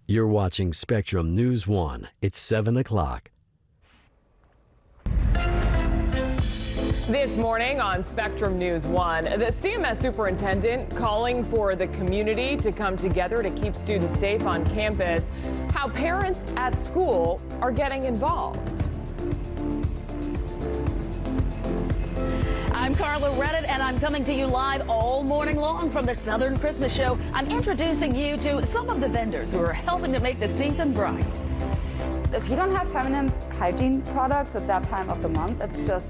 You're watching Spectrum News 1. It's 7 o'clock. This morning on Spectrum News 1, the CMS superintendent calling for the community to come together to keep students safe on campus, how parents at school are getting involved. I'm Carla Reddit, and I'm coming to you live all morning long from the Southern Christmas Show. I'm introducing you to some of the vendors who are helping to make the season bright. If you don't have feminine hygiene products at that time of the month, it's just,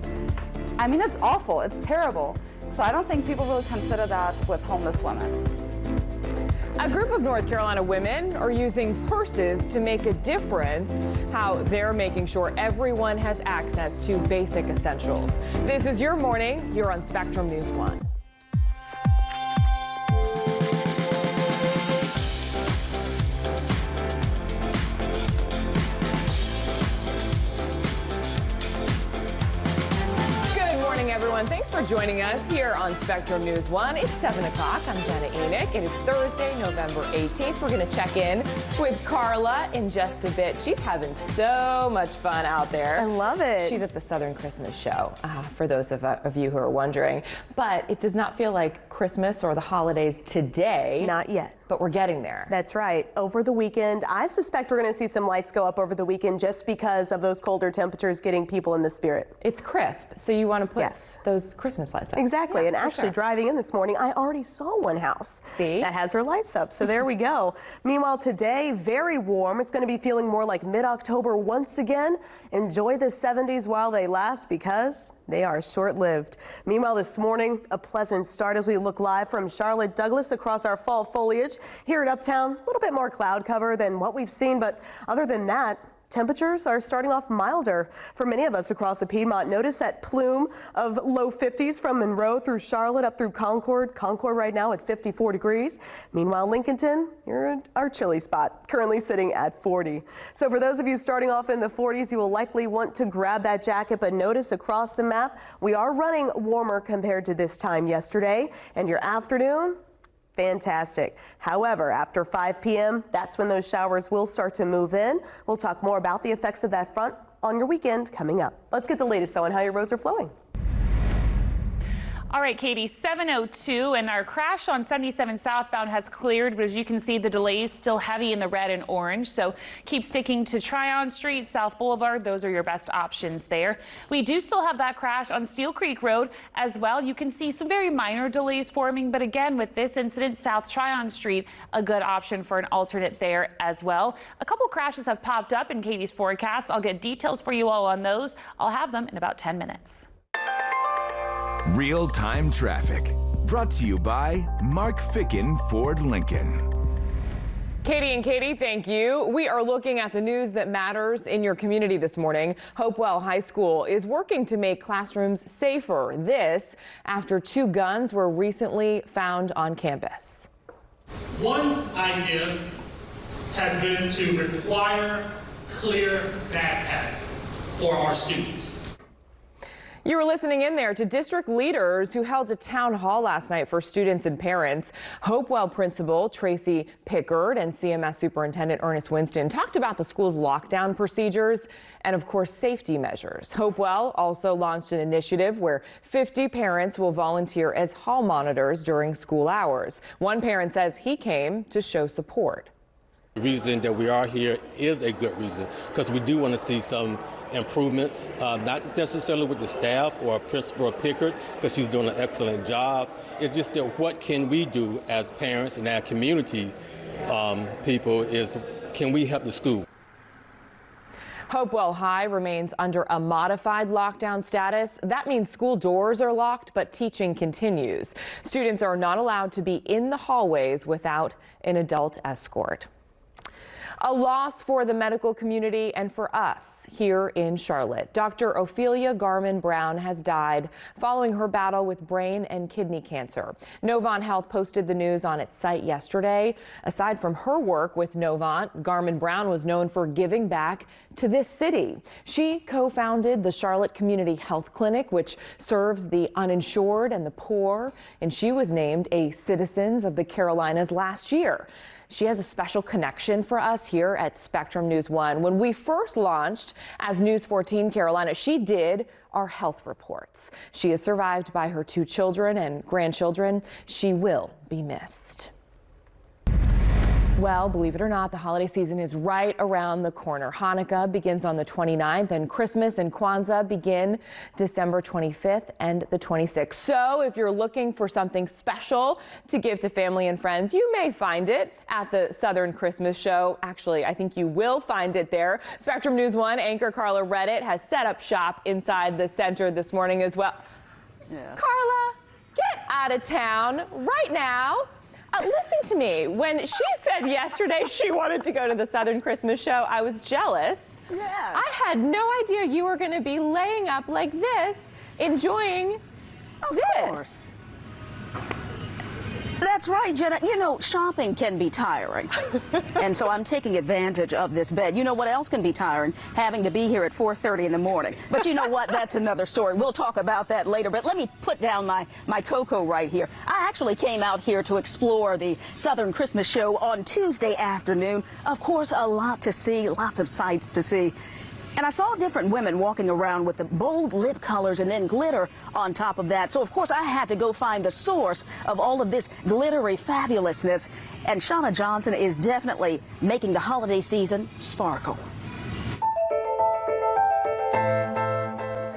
I mean, it's awful. It's terrible. So I don't think people really consider that with homeless women. A group of North Carolina women are using purses to make a difference, how they're making sure everyone has access to basic essentials. This is your morning. You're on Spectrum News 1. Everyone, thanks for joining us here on Spectrum News 1. It's 7 o'clock. I'm Jenna Enoch. It is Thursday, November 18th. We're going to check in with Carla in just a bit. She's having so much fun out there. I love it. She's at the Southern Christmas Show, for those of you who are wondering. But it does not feel like Christmas or the holidays today. Not yet. But we're getting there. That's right. Over the weekend, I suspect we're going to see some lights go up over the weekend just because of those colder temperatures getting people in the spirit. It's crisp, so you want to put those Christmas lights up. Exactly. Yeah, and actually driving in this morning, I already saw one house that has her lights up. So there we go. Meanwhile, today, very warm. It's going to be feeling more like mid-October once again. Enjoy the 70s while they last because they are short-lived. Meanwhile, this morning, a pleasant start as we look live from Charlotte Douglas across our fall foliage. Here at Uptown, a little bit more cloud cover than what we've seen, but other than that, temperatures are starting off milder for many of us across the Piedmont. Notice that plume of low 50s from Monroe through Charlotte up through Concord. Concord right now at 54 degrees. Meanwhile, Lincolnton, you're our chilly spot, currently sitting at 40. So for those of you starting off in the 40s, you will likely want to grab that jacket, but notice across the map, we are running warmer compared to this time yesterday. And your afternoon, fantastic. However, after 5 p.m., that's when those showers will start to move in. We'll talk more about the effects of that front on your weekend coming up. Let's get the latest, though, on how your roads are flowing. All right, Katie, 7:02, and our crash on 77 southbound has cleared, but as you can see, the delays still heavy in the red and orange, so keep sticking to Tryon Street, South Boulevard. Those are your best options there. We do still have that crash on Steel Creek Road as well. You can see some very minor delays forming, but again, with this incident, South Tryon Street, a good option for an alternate there as well. A couple crashes have popped up in Katie's forecast. I'll get details for you all on those. I'll have them in about 10 minutes. Real-time traffic, brought to you by Mark Ficken Ford Lincoln. Katie and Katie, thank you. We are looking at the news that matters in your community this morning. Hopewell High School is working to make classrooms safer. This after 2 guns were recently found on campus. One idea has been to require clear backpacks for our students. You were listening in there to district leaders who held a town hall last night for students and parents. Hopewell Principal Tracy Pickard and CMS Superintendent Ernest Winston talked about the school's lockdown procedures and, of course, safety measures. Hopewell also launched an initiative where 50 parents will volunteer as hall monitors during school hours. One parent says he came to show support. The reason that we are here is a good reason because we do want to see some improvements, not necessarily with the staff or Principal Pickard, because she's doing an excellent job. It's just that what can we do as parents and our community people is, can we help the school? Hopewell High remains under a modified lockdown status. That means school doors are locked, but teaching continues. Students are not allowed to be in the hallways without an adult escort. A loss for the medical community and for us here in Charlotte. Dr. Ophelia Garman-Brown has died following her battle with brain and kidney cancer. Novant Health posted the news on its site yesterday. Aside from her work with Novant, Garman-Brown was known for giving back to this city. She co-founded the Charlotte Community Health Clinic, which serves the uninsured and the poor, and she was named a Citizens of the Carolinas last year. She has a special connection for us here at Spectrum News 1. When we first launched as News 14 Carolina, she did our health reports. She is survived by her 2 children and grandchildren. She will be missed. Well, believe it or not, the holiday season is right around the corner. Hanukkah begins on the 29th, and Christmas and Kwanzaa begin December 25th and the 26th. So if you're looking for something special to give to family and friends, you may find it at the Southern Christmas Show. Actually, I think you will find it there. Spectrum News 1 anchor Carla Reddit has set up shop inside the center this morning as well. Yes. Carla, get out of town right now. Listen to me. When she said yesterday she wanted to go to the Southern Christmas Show, I was jealous. Yes. I had no idea you were going to be laying up like this, enjoying this. Course. That's right, Jenna. You know, shopping can be tiring. And so I'm taking advantage of this bed. You know what else can be tiring? Having to be here at 4:30 in the morning. But you know what? That's another story. We'll talk about that later. But let me put down my cocoa right here. I actually came out here to explore the Southern Christmas Show on Tuesday afternoon. Of course, a lot to see, lots of sights to see. And I saw different women walking around with the bold lip colors and then glitter on top of that. So, of course, I had to go find the source of all of this glittery fabulousness. And Shauna Johnson is definitely making the holiday season sparkle.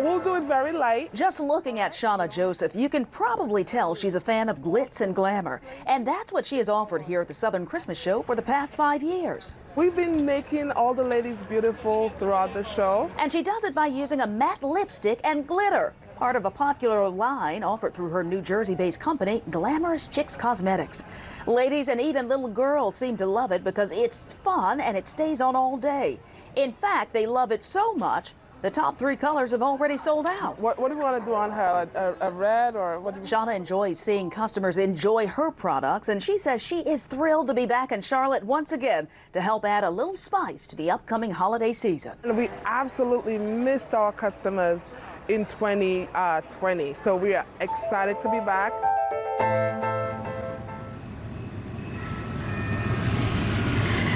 We'll do it very light. Just looking at Shauna Joseph, you can probably tell she's a fan of glitz and glamour. And that's what she has offered here at the Southern Christmas Show for the past 5 years. We've been making all the ladies beautiful throughout the show. And she does it by using a matte lipstick and glitter, part of a popular line offered through her New Jersey-based company, Glamorous Chicks Cosmetics. Ladies and even little girls seem to love it because it's fun and it stays on all day. In fact, they love it so much, the top 3 colors have already sold out. What do we want to do on her? A red or what? Shauna enjoys seeing customers enjoy her products, and she says she is thrilled to be back in Charlotte once again to help add a little spice to the upcoming holiday season. And we absolutely missed our customers in 2020, so we are excited to be back.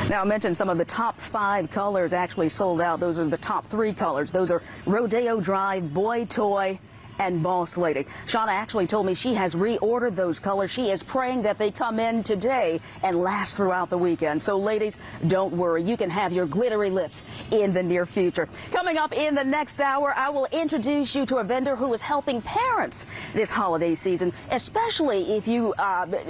Now, I mentioned some of the top 5 colors actually sold out. Those are the top 3 colors. Those are Rodeo Drive, Boy Toy, and Boss Lady. Shauna actually told me she has reordered those colors. She is praying that they come in today and last throughout the weekend. So, ladies, don't worry. You can have your glittery lips in the near future. Coming up in the next hour, I will introduce you to a vendor who is helping parents this holiday season, especially if you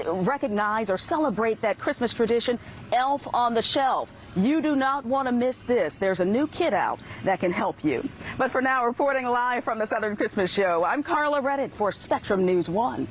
recognize or celebrate that Christmas tradition, Elf on the Shelf. You do not want to miss this. There's a new kit out that can help you. But for now, reporting live from the Southern Christmas Show, I'm Carla Reddit for Spectrum News 1.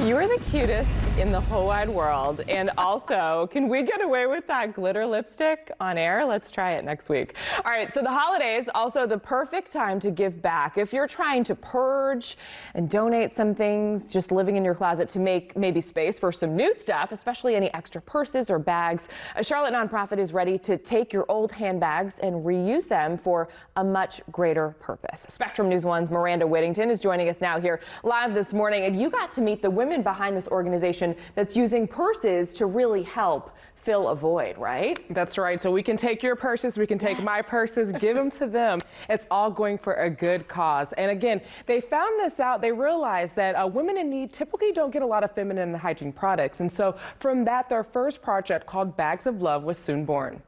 You're the cutest in the whole wide world. And also, can we get away with that glitter lipstick on air? Let's try it next week. All right, so the holidays, also the perfect time to give back. If you're trying to purge and donate some things, just living in your closet to make maybe space for some new stuff, especially any extra purses or bags, a Charlotte nonprofit is ready to take your old handbags and reuse them for a much greater purpose. Spectrum News 1's Miranda Whittington is joining us now here live this morning, and you got to meet the women behind this organization that's using purses to really help fill a void, right? That's right. So we can take your purses, we can take my purses, give them to them. It's all going for a good cause. And again, they found this out. They realized that women in need typically don't get a lot of feminine and hygiene products. And so from that, their first project called Bags of Love was soon born.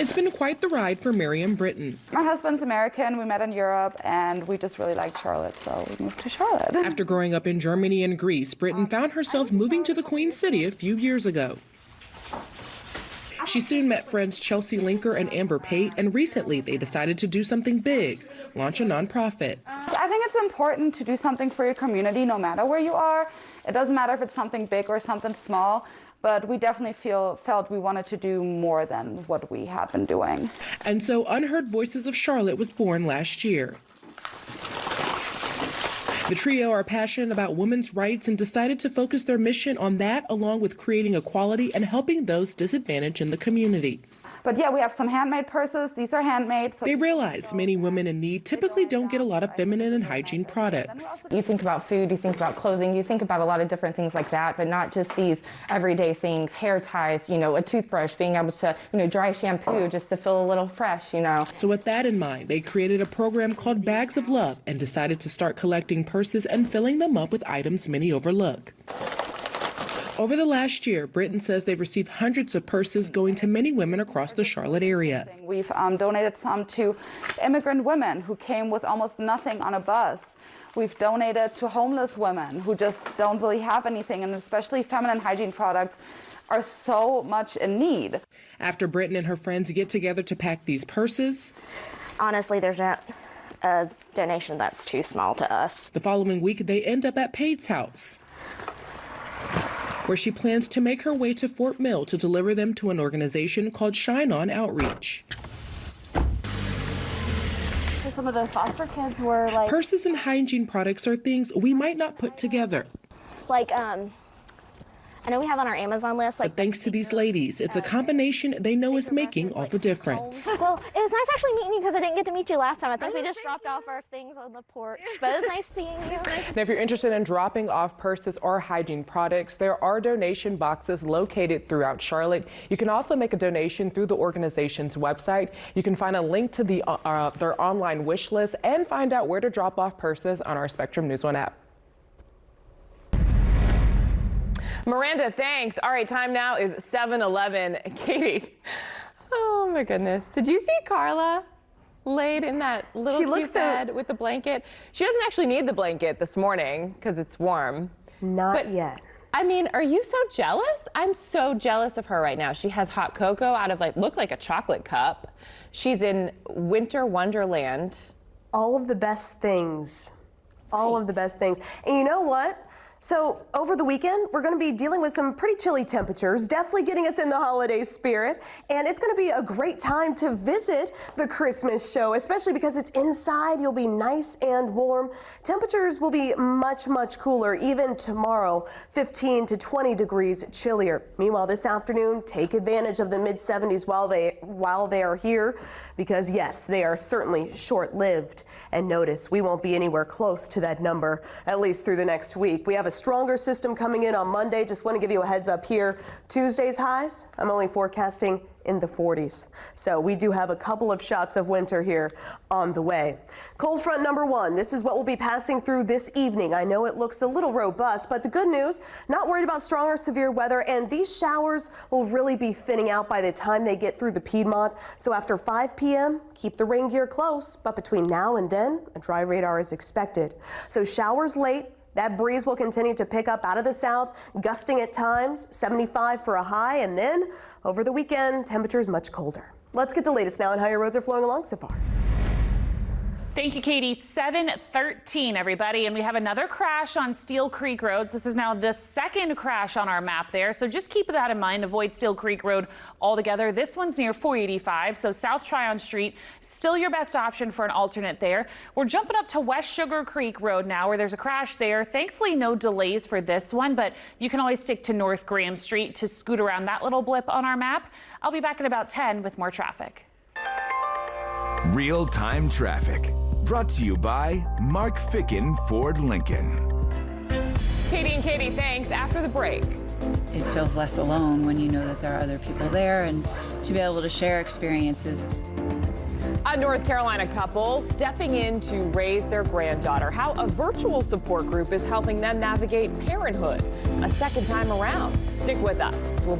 It's been quite the ride for Miriam Britton. My husband's American. We met in Europe, and we just really liked Charlotte, so we moved to Charlotte. After growing up in Germany and Greece, Britton found herself moving to the Queen City a few years ago. She soon met friends Chelsea Linker and Amber Pate, and recently they decided to do something big, launch a nonprofit. I think it's important to do something for your community no matter where you are. It doesn't matter if it's something big or something small. But we definitely felt we wanted to do more than what we had been doing. And so Unheard Voices of Charlotte was born last year. The trio are passionate about women's rights and decided to focus their mission on that, along with creating equality and helping those disadvantaged in the community. But yeah, we have some handmade purses. These are handmade. So they realized many women in need typically don't get a lot of feminine and hygiene products. You think about food, you think about clothing, you think about a lot of different things like that, but not just these everyday things, hair ties, a toothbrush, being able to, dry shampoo just to feel a little fresh, So with that in mind, they created a program called Bags of Love and decided to start collecting purses and filling them up with items many overlook. Over the last year, Britton says they've received hundreds of purses going to many women across the Charlotte area. We've donated some to immigrant women who came with almost nothing on a bus. We've donated to homeless women who just don't really have anything, and especially feminine hygiene products are so much in need. After Britton and her friends get together to pack these purses, honestly, there's not a donation that's too small to us. The following week, they end up at Pate's house, where she plans to make her way to Fort Mill to deliver them to an organization called Shine On Outreach. Some of the foster kids were like... Purses and hygiene products are things we might not put together. Like, I know we have on our Amazon list. But thanks to these ladies, it's a combination they know is making all the difference. Well, it was nice actually meeting you because I didn't get to meet you last time. I think we just dropped off our things on the porch. But it was nice seeing you. And if you're interested in dropping off purses or hygiene products, there are donation boxes located throughout Charlotte. You can also make a donation through the organization's website. You can find a link to their online wish list and find out where to drop off purses on our Spectrum News One app. Miranda, thanks. All right, time now is 7:11. Katie, oh my goodness. Did you see Carla laid in that little cute bed with the blanket? She doesn't actually need the blanket this morning because it's warm. Not yet. I mean, are you so jealous? I'm so jealous of her right now. She has hot cocoa out of looked like a chocolate cup. She's in winter wonderland. All of the best things. All of the best things. And you know what? So over the weekend, we're going to be dealing with some pretty chilly temperatures, definitely getting us in the holiday spirit. And it's going to be a great time to visit the Christmas show, especially because it's inside. You'll be nice and warm. Temperatures will be much, much cooler, even tomorrow, 15 to 20 degrees chillier. Meanwhile, this afternoon, take advantage of the mid-70s while they are here, because yes, they are certainly short-lived. And notice, we won't be anywhere close to that number, at least through the next week. We have a stronger system coming in on Monday. Just want to give you a heads up here. Tuesday's highs, I'm only forecasting in the 40s. So we do have a couple of shots of winter here on the way. Cold front number 1, this is what will be passing through this evening. I know it looks a little robust, but the good news, not worried about strong or severe weather, and these showers will really be thinning out by the time they get through the Piedmont. So after 5 p.m., keep the rain gear close, but between now and then, a dry radar is expected. So showers late. That breeze will continue to pick up out of the south, gusting at times, 75 for a high, and then over the weekend, temperatures much colder. Let's get the latest now on how your roads are flowing along so far. Thank you, Katie. 7:13, everybody. And we have another crash on Steel Creek roads. This is now the second crash on our map there. So just keep that in mind. Avoid Steel Creek Road altogether. This one's near 485. So South Tryon Street, still your best option for an alternate there. We're jumping up to West Sugar Creek Road now, where there's a crash there. Thankfully, no delays for this one, but you can always stick to North Graham Street to scoot around that little blip on our map. I'll be back in about 10 with more traffic. Real-time traffic. Brought to you by Mark Ficken Ford Lincoln. Katie and Katie, thanks. After the break. It feels less alone when you know that there are other people there and to be able to share experiences. A North Carolina couple stepping in to raise their granddaughter. How a virtual support group is helping them navigate parenthood a second time around. Stick with us.